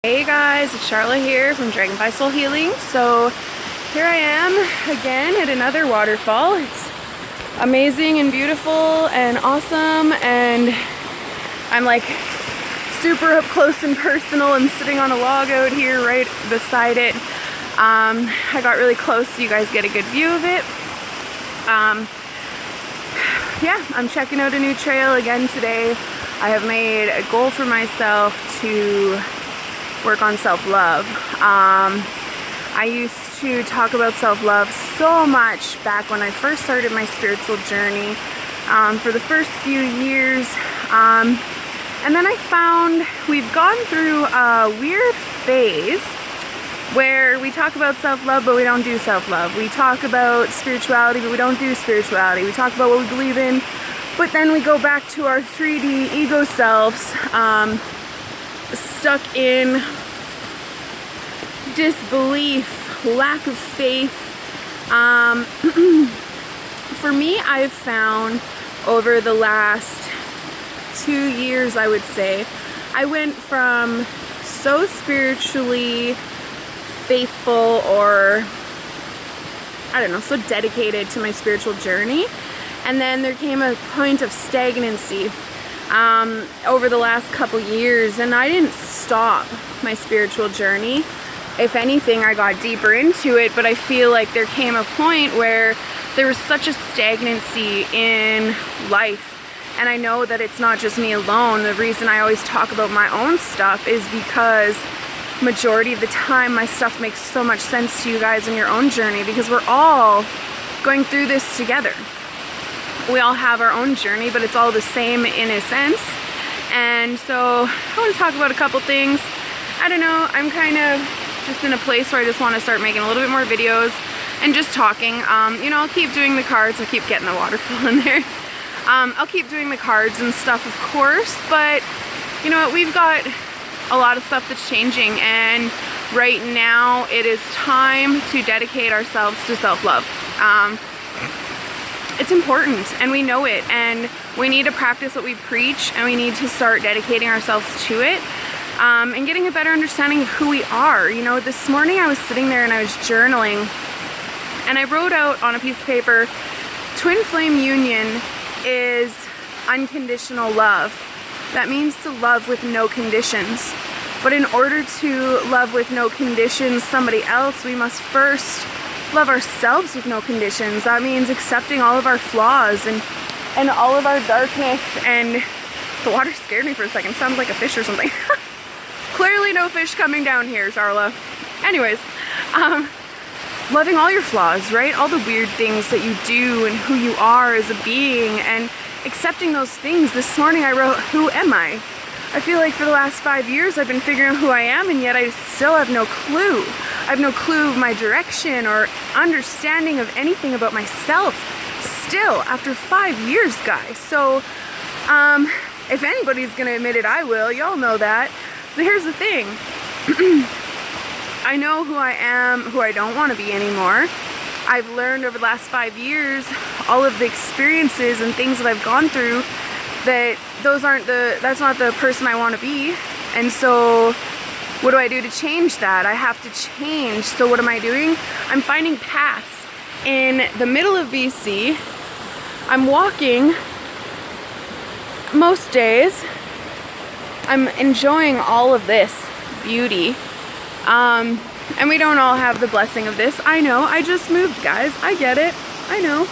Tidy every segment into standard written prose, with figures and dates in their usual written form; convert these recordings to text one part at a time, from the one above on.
Hey guys, it's Charlotte here from Dragonfly Soul Healing. So here I am again at another waterfall. It's amazing and beautiful and awesome, and I'm like super up close and personal and sitting on a log out here right beside it. I got really close so you guys get a good view of it. Yeah, I'm checking out a new trail again today. I have made a goal for myself to work on self-love. I used to talk about self-love so much back when I first started my spiritual journey, for the first few years, and then I found we've gone through a weird phase where we talk about self-love but we don't do self-love. We talk about spirituality but we don't do spirituality. We talk about what we believe in, but then we go back to our 3D ego selves, stuck in disbelief, lack of faith. For me, I've found over the last 2 years, I would say, I went from so spiritually faithful, or I don't know, so dedicated to my spiritual journey, and then there came a point of stagnancy over the last couple years, and I didn't stop my spiritual journey. If anything, I got deeper into it, but I feel like there came a point where there was such a stagnancy in life. And I know that it's not just me alone. The reason I always talk about my own stuff is because majority of the time my stuff makes so much sense to you guys in your own journey, because we're all going through this together. We all have our own journey, but it's all the same in a sense. And so I want to talk about a couple things. I don't know, I'm kind of just in a place where I just want to start making a little bit more videos and just talking. You know, I'll keep doing the cards. I keep getting the waterfall in there. I'll keep doing the cards and stuff, of course, but you know what, we've got a lot of stuff that's changing, and right now it is time to dedicate ourselves to self-love. It's important, and we know it, and we need to practice what we preach, and we need to start dedicating ourselves to it, and getting a better understanding of who we are. You know, this morning I was sitting there and I was journaling, and I wrote out on a piece of paper, twin flame union is unconditional love. That means to love with no conditions. But in order to love with no conditions somebody else, we must first love ourselves with no conditions. That means accepting all of our flaws and all of our darkness. And the water scared me for a second. Sounds like a fish or something. Clearly no fish coming down here, Charla. Anyways, loving all your flaws, right? All the weird things that you do and who you are as a being, and accepting those things. This morning I wrote, who am I? I feel like for the last 5 years I've been figuring out who I am, and yet I still have no clue. I have no clue of my direction or understanding of anything about myself still after 5 years, guys. So if anybody's gonna admit it, I will. Y'all know that. But here's the thing. I know who I am, who I don't want to be anymore. I've learned over the last 5 years, all of the experiences and things that I've gone through, that that's not the person I want to be. And so what do I do to change that? I have to change. So what am I doing? I'm finding paths in the middle of BC. I'm walking most days. I'm enjoying all of this beauty. And we don't all have the blessing of this. I know, I just moved, guys. I get it. I know.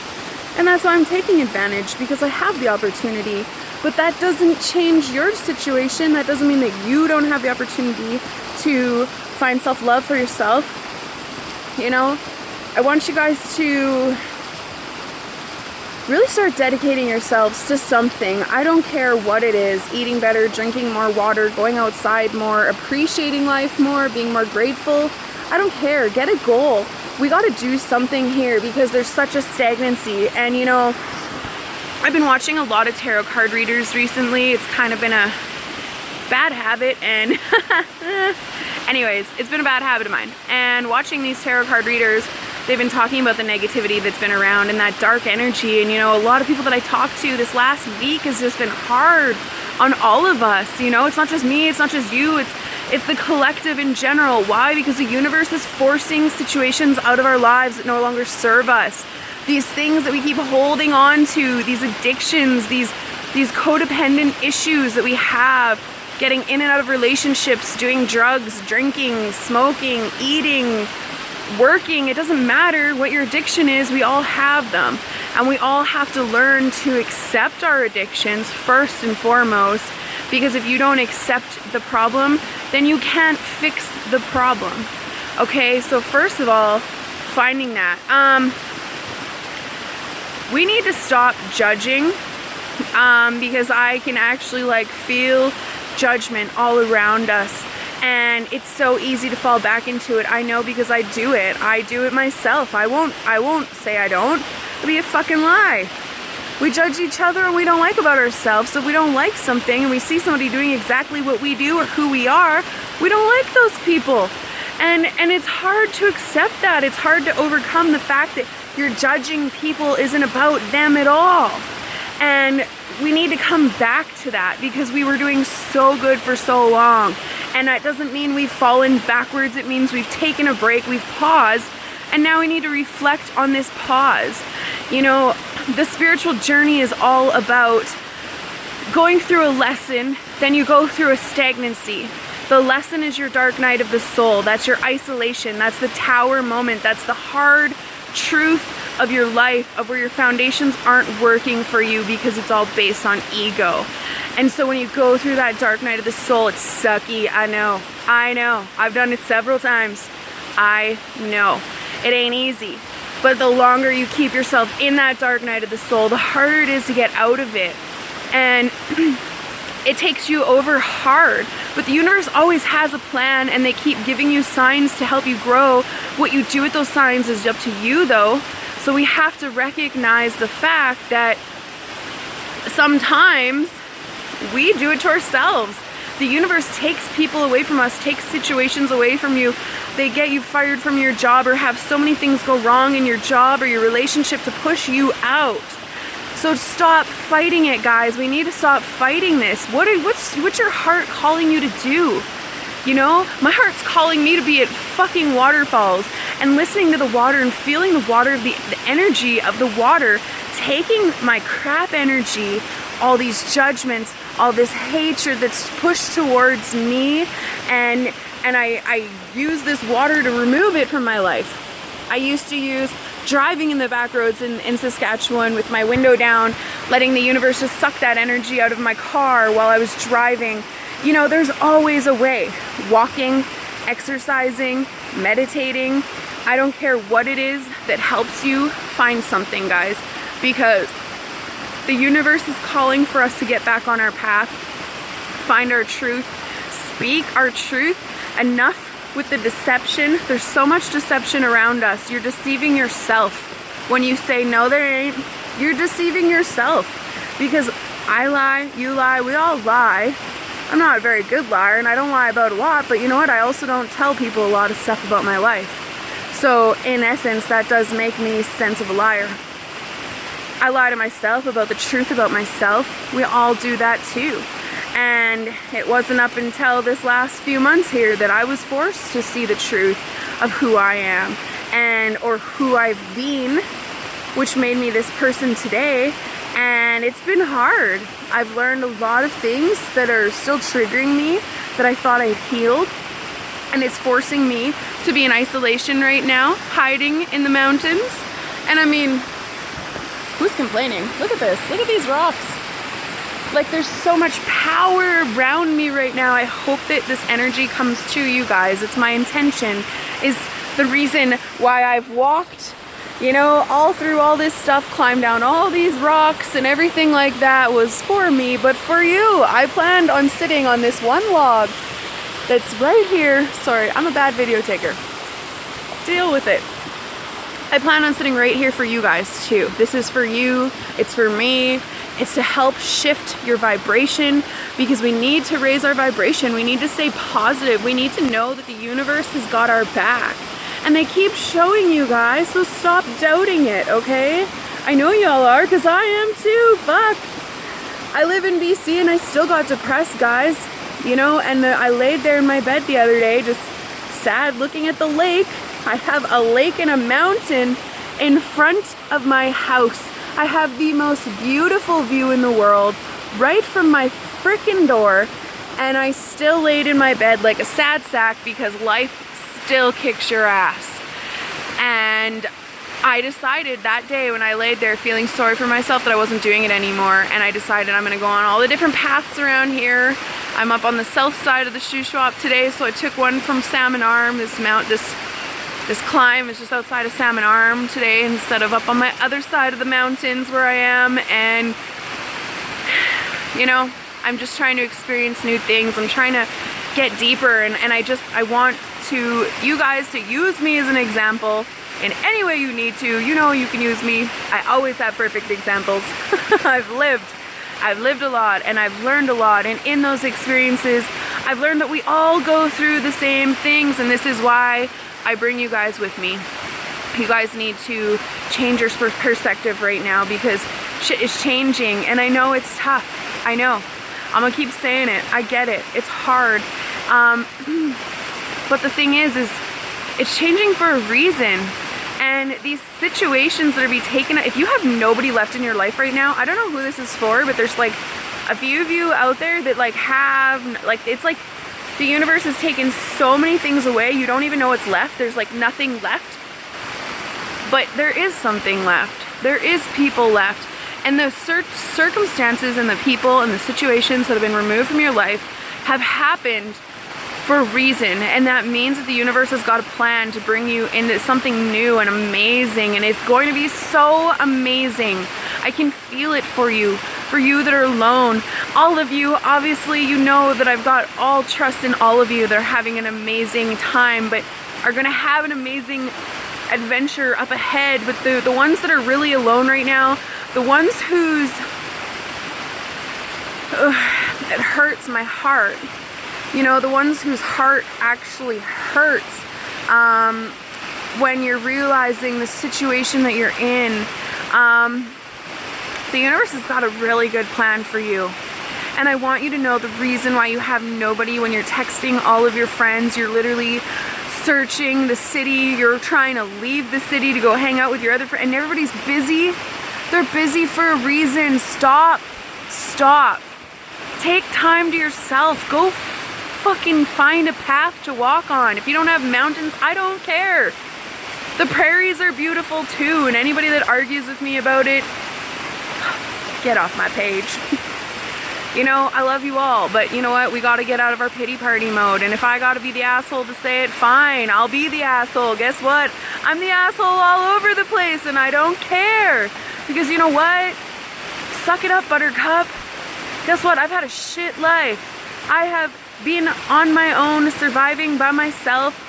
And that's why I'm taking advantage, because I have the opportunity. But that doesn't change your situation. That doesn't mean that you don't have the opportunity to find self-love for yourself. You know, I want you guys to really start dedicating yourselves to something. I don't care what it is. Eating better, drinking more water, going outside more, appreciating life more, being more grateful. I don't care. Get a goal. We got to do something here, because there's such a stagnancy. And you know, I've been watching a lot of tarot card readers recently. It's kind of been a bad habit, and anyways, it's been a bad habit of mine. And watching these tarot card readers, they've been talking about the negativity that's been around and that dark energy. And you know, a lot of people that I talked to this last week has just been hard on all of us. You know, it's not just me, it's not just you, It's the collective in general. Why? Because the universe is forcing situations out of our lives that no longer serve us. These things that we keep holding on to, these addictions, these codependent issues that we have, getting in and out of relationships, doing drugs, drinking, smoking, eating, working. It doesn't matter what your addiction is, we all have them. And we all have to learn to accept our addictions first and foremost, because if you don't accept the problem, then you can't fix the problem. Okay, so first of all, finding that. We need to stop judging, because I can actually like feel judgment all around us, and it's so easy to fall back into it. I know, because I do it myself. I won't say I don't. It'd be a fucking lie. We judge each other and we don't like about ourselves. So if we don't like something and we see somebody doing exactly what we do or who we are, we don't like those people. And it's hard to accept that. It's hard to overcome the fact that you're judging people isn't about them at all. And we need to come back to that, because we were doing so good for so long. And that doesn't mean we've fallen backwards. It means we've taken a break, we've paused, and now we need to reflect on this pause. You know, the spiritual journey is all about going through a lesson, then you go through a stagnancy. The lesson is your dark night of the soul. That's your isolation. That's the tower moment. That's the hard truth of your life, of where your foundations aren't working for you because it's all based on ego. And so when you go through that dark night of the soul, it's sucky. I know. I've done it several times. I know. It ain't easy. But the longer you keep yourself in that dark night of the soul, the harder it is to get out of it. And it takes you over hard. But the universe always has a plan, and they keep giving you signs to help you grow. What you do with those signs is up to you, though. So we have to recognize the fact that sometimes we do it to ourselves. The universe takes people away from us, takes situations away from you. They get you fired from your job, or have so many things go wrong in your job or your relationship to push you out. So stop fighting it, guys. We need to stop fighting this. What's your heart calling you to do? You know, my heart's calling me to be at fucking waterfalls and listening to the water and feeling the water, the energy of the water, taking my crap energy, all these judgments, all this hatred that's pushed towards me, and I use this water to remove it from my life. I used to use driving in the back roads in Saskatchewan with my window down, letting the universe just suck that energy out of my car while I was driving. You know, there's always a way. Walking, exercising, meditating, I don't care what it is that helps you find something, guys, because the universe is calling for us to get back on our path, find our truth, speak our truth. Enough with the deception. There's so much deception around us. You're deceiving yourself when you say no there ain't. You're deceiving yourself, because I lie, you lie, we all lie. I'm not a very good liar, and I don't lie about a lot, but you know what? I also don't tell people a lot of stuff about my life. So in essence, that does make me sense of a liar. I lie to myself about the truth about myself. We all do that too. And it wasn't up until this last few months here that I was forced to see the truth of who I am, or who I've been, which made me this person today. And it's been hard. I've learned a lot of things that are still triggering me that I thought I'd healed. And it's forcing me to be in isolation right now, hiding in the mountains. And I mean, who's complaining? Look at this. Look at these rocks. Like, there's so much power around me right now. I hope that this energy comes to you guys. It's my intention. Is the reason why I've walked, you know, all through all this stuff, climbed down all these rocks and everything like that was for me, but for you. I planned on sitting on this one log that's right here. Sorry, I'm a bad video taker. Deal with it. I plan on sitting right here for you guys too. This is for you. It's for me. It's to help shift your vibration, because we need to raise our vibration. We need to stay positive. We need to know that the universe has got our back. And they keep showing you guys, so stop doubting it, okay? I know y'all are, because I am too. Fuck. I live in BC and I still got depressed, guys. you know, and I laid there in my bed the other day, just sad, looking at the lake. I have a lake and a mountain in front of my house. I have the most beautiful view in the world right from my freaking door, and I still laid in my bed like a sad sack because life still kicks your ass. And I decided that day when I laid there feeling sorry for myself that I wasn't doing it anymore, and I decided I'm gonna go on all the different paths around here. I'm up on the south side of the shoe shop today, so I took one from Salmon Arm. This climb is just outside of Salmon Arm today instead of up on my other side of the mountains where I am. And you know, I'm just trying to experience new things. I'm trying to get deeper, and I want you guys to use me as an example in any way you need to. You know, you can use me. I always have perfect examples. I've lived a lot, and I've learned a lot, and in those experiences I've learned that we all go through the same things, and this is why I bring you guys with me. You guys need to change your perspective right now, because shit is changing, and I know it's tough. I know. I'm gonna keep saying it. I get it. It's hard. But the thing is it's changing for a reason. And these situations that are being taken, if you have nobody left in your life right now, I don't know who this is for, but there's like a few of you out there that like have, like, it's like the universe has taken so many things away, you don't even know what's left. There's like nothing left. But there is something left. There is people left. And the circumstances and the people and the situations that have been removed from your life have happened for a reason, and that means that the universe has got a plan to bring you into something new and amazing, and it's going to be so amazing. I can feel it for you that are alone. All of you, obviously, you know that I've got all trust in all of you that are having an amazing time, but are going to have an amazing adventure up ahead. But the ones that are really alone right now, the ones whose it hurts my heart, you know, the ones whose heart actually hurts when you're realizing the situation that you're in. The universe has got a really good plan for you. And I want you to know the reason why you have nobody when you're texting all of your friends. You're literally searching the city. You're trying to leave the city to go hang out with your other friends, and everybody's busy. They're busy for a reason. Stop. Stop. Take time to yourself. Go fucking find a path to walk on. If you don't have mountains, I don't care. The prairies are beautiful too, and anybody that argues with me about it, get off my page. You know, I love you all, but you know what? We gotta get out of our pity party mode, and if I gotta be the asshole to say it, fine, I'll be the asshole. Guess what? I'm the asshole all over the place, and I don't care. Because you know what? Suck it up, buttercup. Guess what? I've had a shit life. I have been on my own, surviving by myself,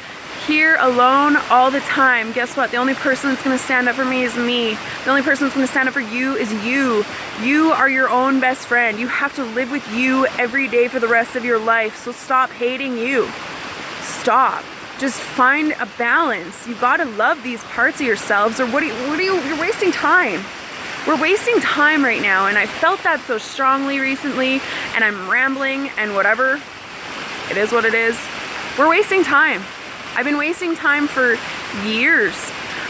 here alone all the time. Guess what? The only person that's gonna stand up for me is me. The only person that's gonna stand up for you is you. You are your own best friend. You have to live with you every day for the rest of your life. So stop hating you. Stop. Just find a balance. You gotta love these parts of yourselves, or you're wasting time. We're wasting time right now, and I felt that so strongly recently, and I'm rambling and whatever. It is what it is. We're wasting time. I've been wasting time for years.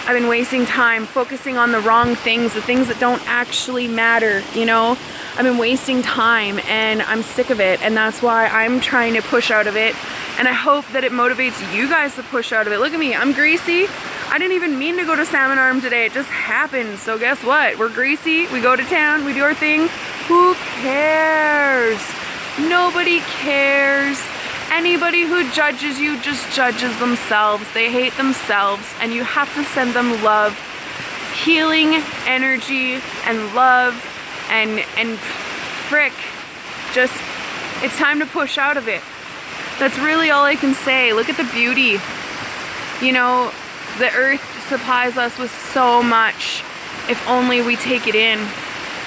I've been wasting time focusing on the wrong things, the things that don't actually matter, you know? I've been wasting time, and I'm sick of it, and that's why I'm trying to push out of it, and I hope that it motivates you guys to push out of it. Look at me, I'm greasy. I didn't even mean to go to Salmon Arm today, it just happened. So guess what? We're greasy, we go to town, we do our thing. Who cares? Nobody cares. Anybody who judges you just judges themselves. They hate themselves, and you have to send them love, healing energy, and love, and frick, just, it's time to push out of it. That's really all I can say. Look at the beauty. You know, the earth supplies us with so much if only we take it in.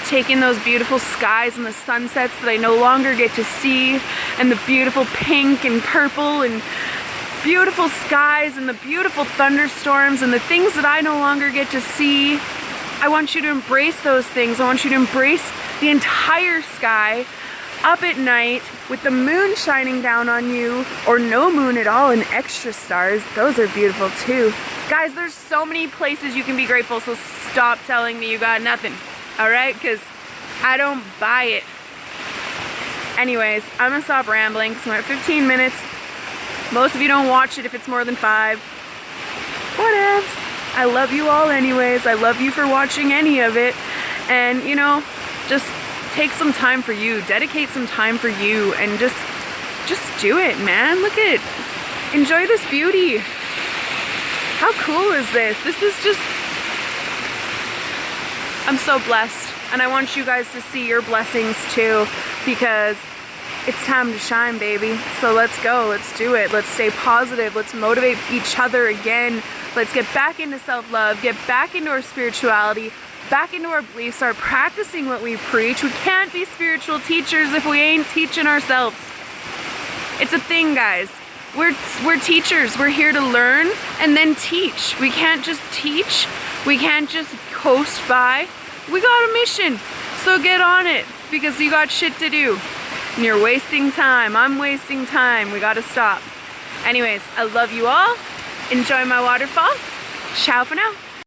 Take in those beautiful skies and the sunsets that I no longer get to see, and the beautiful pink and purple and beautiful skies and the beautiful thunderstorms and the things that I no longer get to see. I want you to embrace those things. I want you to embrace the entire sky. up at night with the moon shining down on you, or no moon at all and extra stars. Those are beautiful too. Guys, there's so many places you can be grateful, so stop telling me you got nothing, all right? Because I don't buy it. Anyways, I'm gonna stop rambling because we're at 15 minutes. Most of you don't watch it if it's more than 5. Whatevs. I love you all anyways. I love you for watching any of it. And you know, just take some time for you. Dedicate some time for you and just do it, man. Look at it. Enjoy this beauty. How cool is this? This is just, I'm so blessed. And I want you guys to see your blessings too, because it's time to shine, baby. So let's go, let's do it. Let's stay positive, let's motivate each other again. Let's get back into self-love, get back into our spirituality, back into our beliefs, start practicing what we preach. We can't be spiritual teachers if we ain't teaching ourselves. It's a thing, guys. We're teachers. We're here to learn and then teach. We can't just teach. We can't just coast by. We got a mission. So get on it, because you got shit to do. And you're wasting time. I'm wasting time. We gotta stop. Anyways, I love you all. Enjoy my waterfall. Ciao for now.